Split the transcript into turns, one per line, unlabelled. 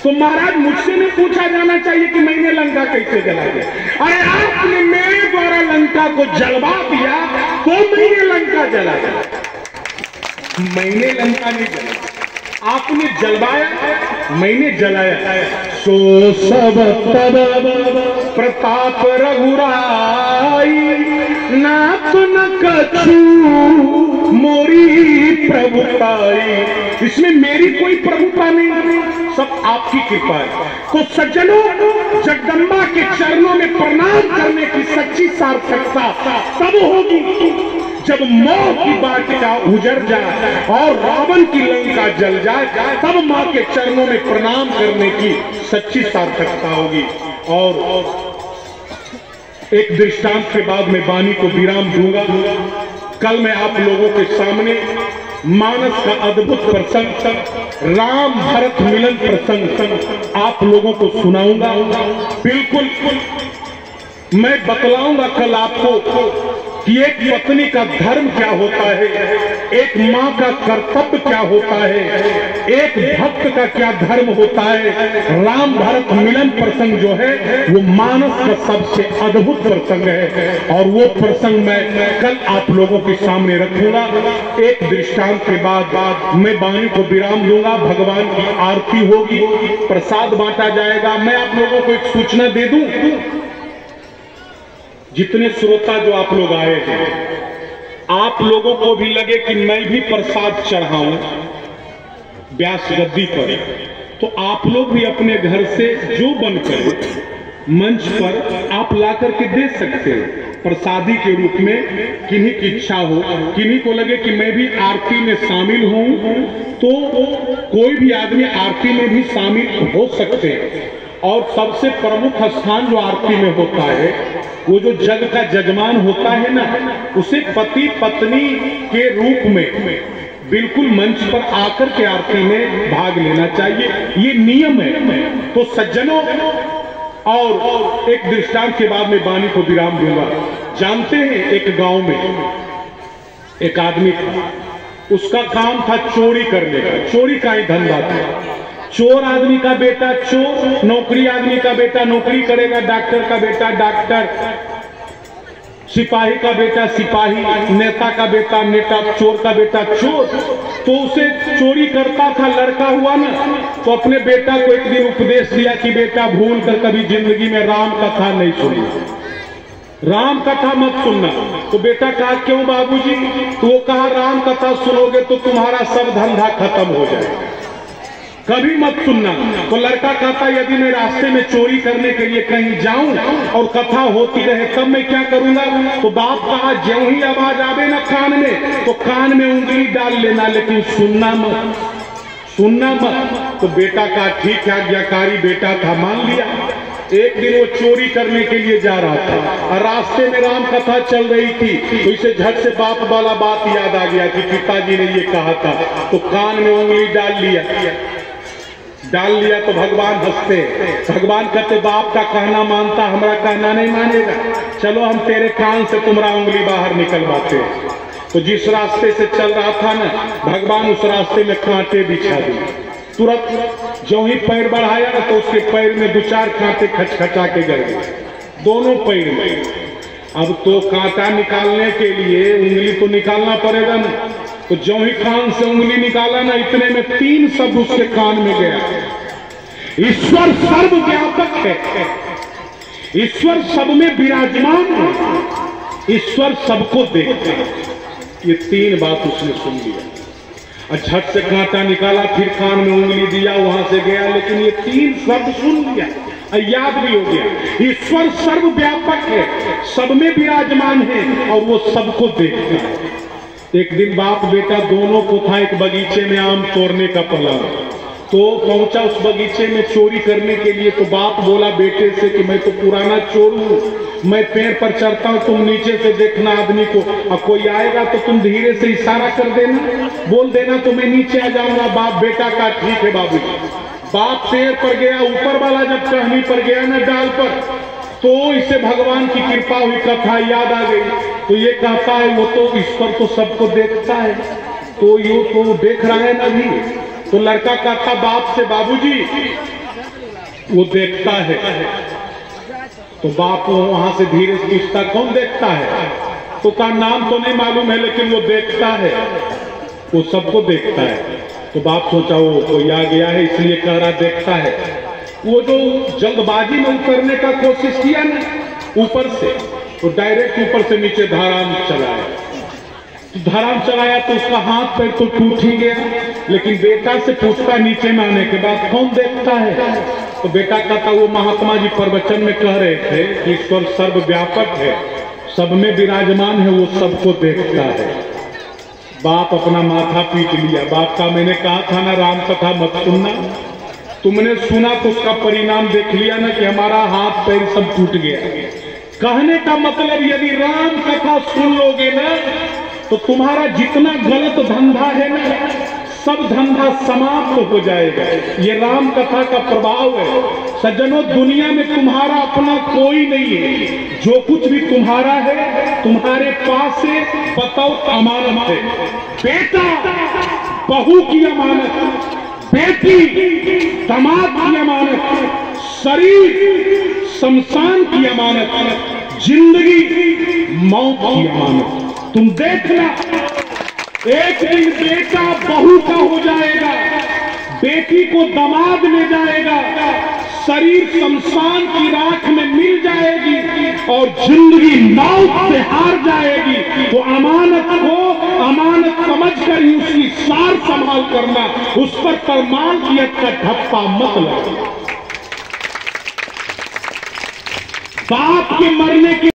तो महाराज मुझसे नहीं पूछा जाना चाहिए कि मैंने लंका कैसे जला दिया। अरे आपने मेरे द्वारा लंका को जलवा दिया तो मैंने लंका जला दिया। मैंने लंका नहीं जला, आपने जलवाया, मैंने जलाया। सो सब तब प्रताप रघुराई, नाथ न कछु मोरी प्रभुताई। इसमें मेरी कोई प्रभुता नहीं, सब आपकी कृपा है। तो सज्जनों, जगदम्बा के चरणों में प्रणाम करने की सच्ची सार्थकता तब होगी जब मौत की वाटिका उजड़ जाए और रावण की लंका जल जाए, तब मां के चरणों में प्रणाम करने की सच्ची सार्थकता होगी। और एक दृष्टांत के बाद मैं वाणी को विराम दूंगा। कल मैं आप लोगों के सामने मानस का अद्भुत प्रसंग, राम भरत मिलन प्रसंग आप लोगों को सुनाऊंगा। बिल्कुल मैं बतलाऊंगा कल आपको कि एक पत्नी का धर्म क्या होता है, एक मां का कर्तव्य क्या होता है, एक भक्त का क्या धर्म होता है। राम भरत मिलन प्रसंग जो है वो मानस का सबसे अद्भुत प्रसंग है और वो प्रसंग मैं कल आप लोगों के सामने रखूंगा। एक दृष्टांत के बाद मैं वाणी को विराम दूंगा। भगवान की आरती होगी, प्रसाद बांटा जाएगा। मैं आप लोगों को एक सूचना दे दूं, जितने श्रोता जो आप लोग आए हैं, आप लोगों को भी लगे कि मैं भी प्रसाद चढ़ाऊं व्यास गद्दी पर, तो आप लोग भी अपने घर से जो बनकर मंच पर आप ला करके दे सकते हैं प्रसादी के रूप में। किन्हीं की इच्छा हो, किन्हीं को लगे कि मैं भी आरती में शामिल हूं, तो कोई भी आदमी आरती में भी शामिल हो सकते हैं। और सबसे प्रमुख स्थान जो आरती में होता है, वो जो जग का जजमान होता है ना, उसे पति पत्नी के रूप में बिल्कुल मंच पर आकर के आरती में भाग लेना चाहिए, ये नियम है। तो सज्जनों, और एक दृष्टांत के बाद मैं वाणी को विराम दूंगा। जानते हैं, एक गांव में एक आदमी था, उसका काम था चोरी करने का। चोरी का ही धंधा था। चोर आदमी का बेटा चोर, नौकरी आदमी का बेटा नौकरी करेगा, डॉक्टर का बेटा डॉक्टर, सिपाही का बेटा सिपाही, नेता का बेटा नेता, चोर का बेटा चोर। तो उसे चोरी करता था, लड़का हुआ ना, तो अपने बेटा को एक दिन उपदेश दिया कि बेटा भूल कर कभी जिंदगी में राम कथा नहीं सुनी, राम कथा मत सुनना। तो बेटा कहा क्यों बाबूजी? तो वो कहा राम कथा सुनोगे तो तुम्हारा सब धंधा खत्म हो जाएगा, कभी मत सुनना। तो लड़का कहता यदि मैं रास्ते में चोरी करने के लिए कहीं जाऊं और कथा होती रहे तब मैं क्या करूंगा? तो बाप कहा ज्यों ही आवाज आवे ना कान में, तो कान में उंगली डाल लेना, लेकिन सुनना मत, सुनना मत। तो बेटा का ठीक है, आज्ञाकारी बेटा था, मान लिया। एक दिन वो चोरी करने के लिए जा रहा था और रास्ते में राम कथा चल रही थी, तो इसे झट से बाप वाला बात याद आ गया कि पिताजी ने ये कहा था। तो कान में उंगली डाल लिया तो भगवान हंसते। भगवान कहते बाप का कहना मानता, हमारा कहना नहीं मानेगा, चलो हम तेरे कान से तुम्हारा उंगली बाहर निकलवाते। तो जिस रास्ते से चल रहा था ना, भगवान उस रास्ते में कांटे बिछा दिए। तुरंत जो ही पैर बढ़ाया ना, तो उसके पैर में 2-4 कांटे खचखचा के गिर गए, दोनों पैर में। अब तो कांटा निकालने के लिए उंगली तो निकालना पड़ेगा ना, तो जो ही कान से उंगली निकाला ना, इतने में 3 शब्द उसके कान में गया। ईश्वर सर्वव्यापक है, ईश्वर सब में विराजमान है, ईश्वर सबको देखता है। ये 3 बात उसने सुन लिया और झट से कांटा निकाला, फिर कान में उंगली दिया, वहां से गया, लेकिन ये 3 शब्द सुन लिया और याद भी हो गया। ईश्वर सर्वव्यापक है, सब में विराजमान है और वो सबको देखता है। एक दिन बाप बेटा दोनों को था एक बगीचे में आम तोड़ने का प्लान, तो पहुंचा उस बगीचे में चोरी करने के लिए। तो बाप बोला बेटे से कि मैं तो पुराना चोर हूं, मैं पेड़ पर चढ़ता हूं, तुम नीचे से देखना आदमी को, और कोई आएगा तो तुम धीरे से इशारा कर देना, बोल देना तो मैं नीचे आ जाऊंगा। बाप बेटा का ठीक है बाबू। बाप पेड़ पर गया, ऊपर वाला जब टहनी पर गया ना डाल पर, तो इसे भगवान की कृपा हुई, कथा याद आ गई। तो ये कहता है वो तो ईश्वर तो सबको देखता है, तो ये तो देख रहा है ना भी, तो लड़का कहता बाप से, बाबूजी वो देखता है। तो बाप वहां से धीरे से पूछता कौन देखता है? तो का नाम तो नहीं मालूम है लेकिन वो देखता है, वो सबको देखता है। तो बाप सोचा वो कोई आ गया है इसलिए कह रहा देखता है। वो जो जल्दबाजी में उतरने का कोशिश किया ना ऊपर से, वो डायरेक्ट ऊपर से नीचे धड़ाम चलाया। तो धड़ाम चलाया तो उसका हाथ पैर तो टूट ही गया, लेकिन बेटा से पूछता नीचे में आने के बाद कौन देखता है? तो बेटा कहता वो महात्मा जी प्रवचन में कह रहे थे कि ईश्वर सर्वव्यापक है, सब में विराजमान है, वो सबको देखता है। बाप अपना माथा पीट लिया। बाप का मैंने कहा था ना राम कथा मत सुनना, तुमने सुना तो उसका परिणाम देख लिया ना कि हमारा हाथ पैर सब टूट गया। कहने का मतलब यदि राम कथा सुन लोगे ना तो तुम्हारा जितना गलत धंधा है ना सब धंधा समाप्त हो जाएगा। ये राम कथा का प्रभाव है। सज्जनों, दुनिया में तुम्हारा अपना कोई नहीं है। जो कुछ भी तुम्हारा है तुम्हारे पास है, बताओ अमानत है। बेटा बहू की अमानत, बेटी दामाद की अमानत, शरीर शमशान की अमानत, जिंदगी मौत की अमानत। तुम देखना एक दिन बेटा बहू का हो जाएगा, बेटी को दामाद ले जाएगा, शरीर शमशान की राख में मिल जाएगी और जिंदगी मौत से हार जाएगी। तो अमानत को अमानत समझकर ही उसकी सार संभाल करना, उस पर परमाणियत का धप्पा मत लगना। बाप के मरने के